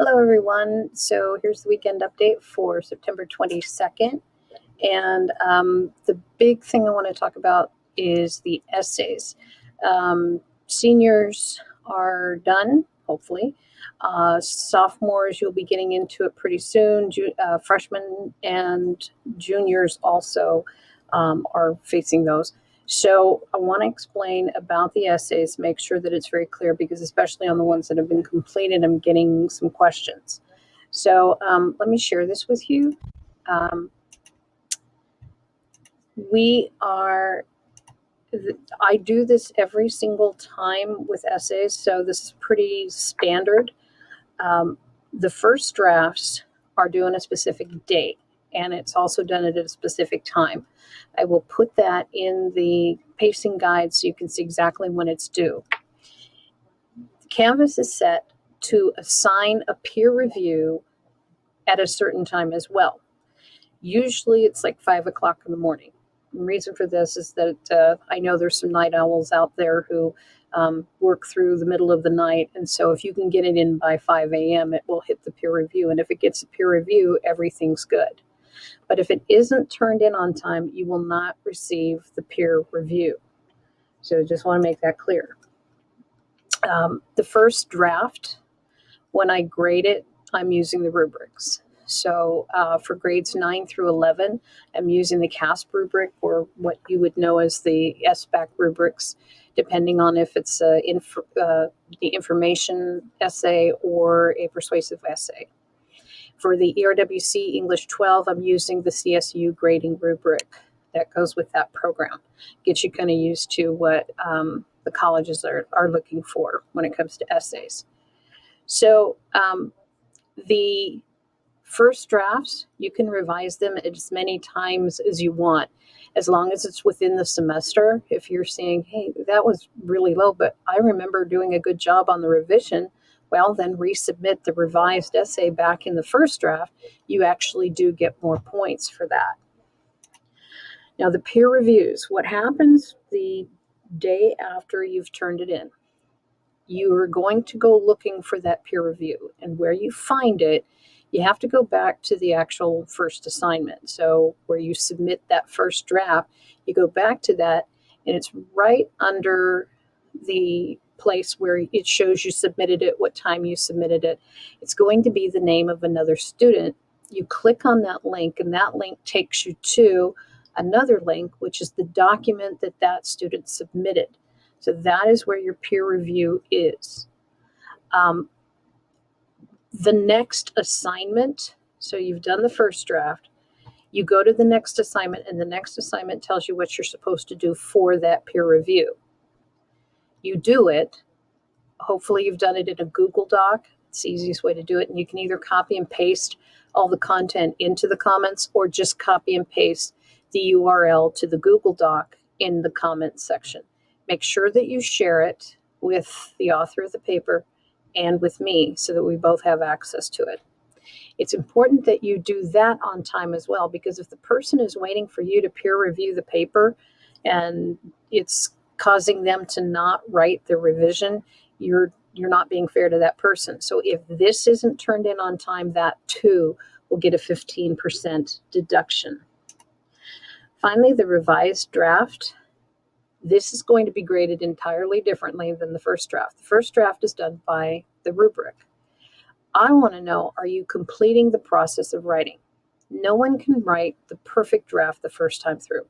Hello, everyone. So here's the weekend update for September 22nd. And the big thing I want to talk about is the essays. Seniors are done, hopefully. Sophomores, you'll be getting into it pretty soon. Freshmen and juniors also are facing those. So I want to explain about the essays, make sure that it's very clear, because especially on the ones that have been completed, I'm getting some questions. So let me share this with you. I do this every single time with essays, so this is pretty standard. The first drafts are due on a specific date, and it's also done at a specific time. I will put that in the pacing guide so you can see exactly when it's due. Canvas is set to assign a peer review at a certain time as well. Usually it's like 5 o'clock in the morning. The reason for this is that I know there's some night owls out there who work through the middle of the night. And so if you can get it in by 5 a.m., it will hit the peer review. And if it gets a peer review, everything's good. But if it isn't turned in on time, you will not receive the peer review. So I just want to make that clear. The first draft, when I grade it, I'm using the rubrics. So for grades 9 through 11, I'm using the CASP rubric, or what you would know as the SBAC rubrics, depending on if it's the information essay or a persuasive essay. For the ERWC English 12, I'm using the CSU grading rubric that goes with that program. Gets you kind of used to what the colleges are looking for when it comes to essays. So the first drafts, you can revise them as many times as you want, as long as it's within the semester. If you're saying, hey, that was really low, but I remember doing a good job on the revision, well, then resubmit the revised essay back in the first draft. You actually do get more points for that. Now, the peer reviews, what happens the day after you've turned it in? You are going to go looking for that peer review, and where you find it, you have to go back to the actual first assignment. So where you submit that first draft, you go back to that, and it's right under the place where it shows you submitted it, what time you submitted it. It's going to be the name of another student. You click on that link, and that link takes you to another link, which is the document that that student submitted. So that is where your peer review is. The next assignment, so you've done the first draft, you go to the next assignment, and the next assignment tells you what you're supposed to do for that peer review. You do it. Hopefully you've done it in a Google Doc. It's the easiest way to do it. And you can either copy and paste all the content into the comments, or just copy and paste the URL to the Google Doc in the comments section. Make sure that you share it with the author of the paper and with me, so that we both have access to it. It's important that you do that on time as well, because if the person is waiting for you to peer review the paper and it's causing them to not write the revision, you're not being fair to that person. So if this isn't turned in on time, that too will get a 15% deduction. Finally, the revised draft. This is going to be graded entirely differently than the first draft. The first draft is done by the rubric. I want to know, are you completing the process of writing? No one can write the perfect draft the first time through.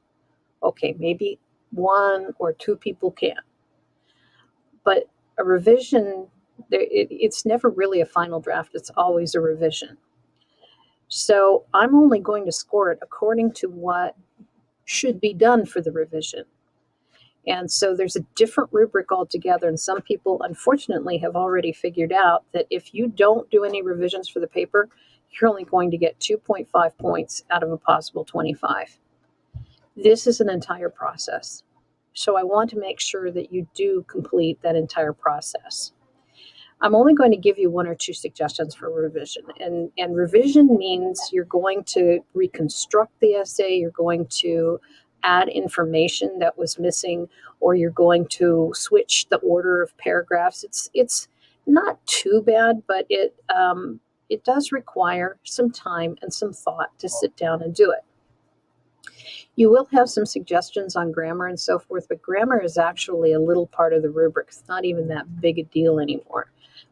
Okay, maybe 1 or 2 people can. But a revision, it's never really a final draft. It's always a revision. So I'm only going to score it according to what should be done for the revision. And so there's a different rubric altogether. And some people, unfortunately, have already figured out that if you don't do any revisions for the paper, you're only going to get 2.5 points out of a possible 25. This is an entire process. So I want to make sure that you do complete that entire process. I'm only going to give you 1 or 2 suggestions for revision. And revision means you're going to reconstruct the essay, you're going to add information that was missing, or you're going to switch the order of paragraphs. It's Not too bad, but it does require some time and some thought to sit down and do it. You will have some suggestions on grammar and so forth, but grammar is actually a little part of the rubric. It's not even that big a deal anymore.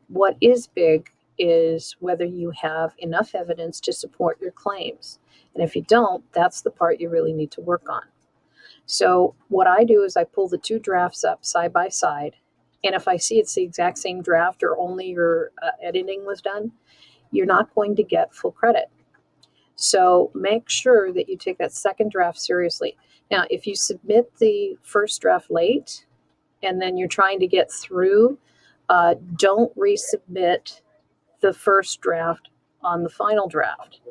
What is big is whether you have enough evidence to support your claims. And if you don't, that's the part you really need to work on. So what I do is I pull the two drafts up side by side. And if I see it's the exact same draft or only your editing was done, you're not going to get full credit. So make sure that you take that second draft seriously. Now, if you submit the first draft late and then you're trying to get through, don't resubmit the first draft on the final draft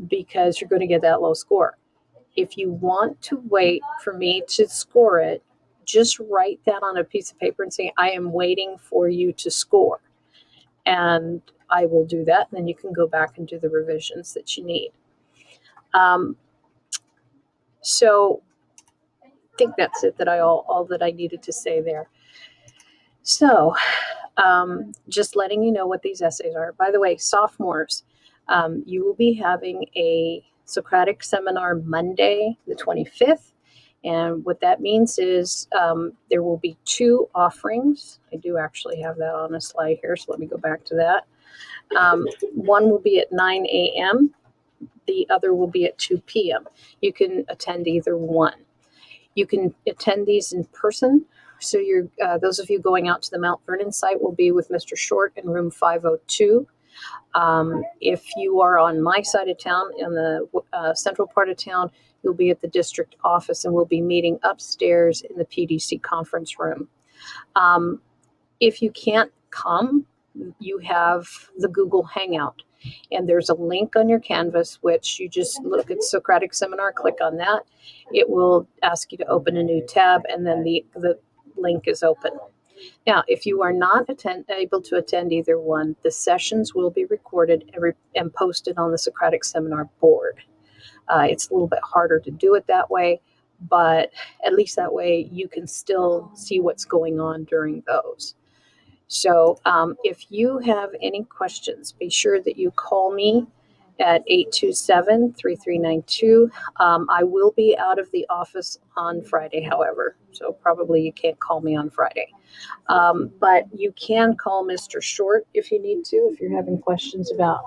because you're going to get that low score. If you want to wait for me to score it, just write that on a piece of paper and say, I am waiting for you to score. And I will do that. And then you can go back and do the revisions that you need. So I think that's it, that all that I needed to say there. So just letting you know what these essays are. By the way, sophomores, you will be having a Socratic seminar Monday, the 25th. And what that means is there will be 2 offerings. I do actually have that on a slide here, so let me go back to that. One will be at 9 a.m. The other will be at 2 p.m. You can attend either one. You can attend these in person. So those of you going out to the Mount Vernon site will be with Mr. Short in room 502. If you are on my side of town, in the central part of town, you'll be at the district office and we'll be meeting upstairs in the PDC conference room. If you can't come, you have the Google Hangout. And there's a link on your Canvas, which you just look at Socratic Seminar, click on that. It will ask you to open a new tab, and then the link is open. Now, if you are not able to attend either one, the sessions will be recorded and posted on the Socratic Seminar board. It's a little bit harder to do it that way, but at least that way you can still see what's going on during those. So if you have any questions, be sure that you call me at 827-3392. I will be out of the office on Friday, however, so probably you can't call me on Friday. But you can call Mr. Short if you need to, if you're having questions about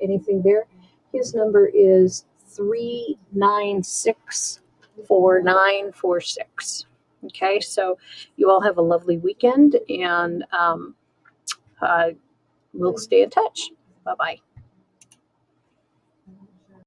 anything there. His number is 396-4946. Okay, so you all have a lovely weekend, and we'll stay in touch. Bye-bye.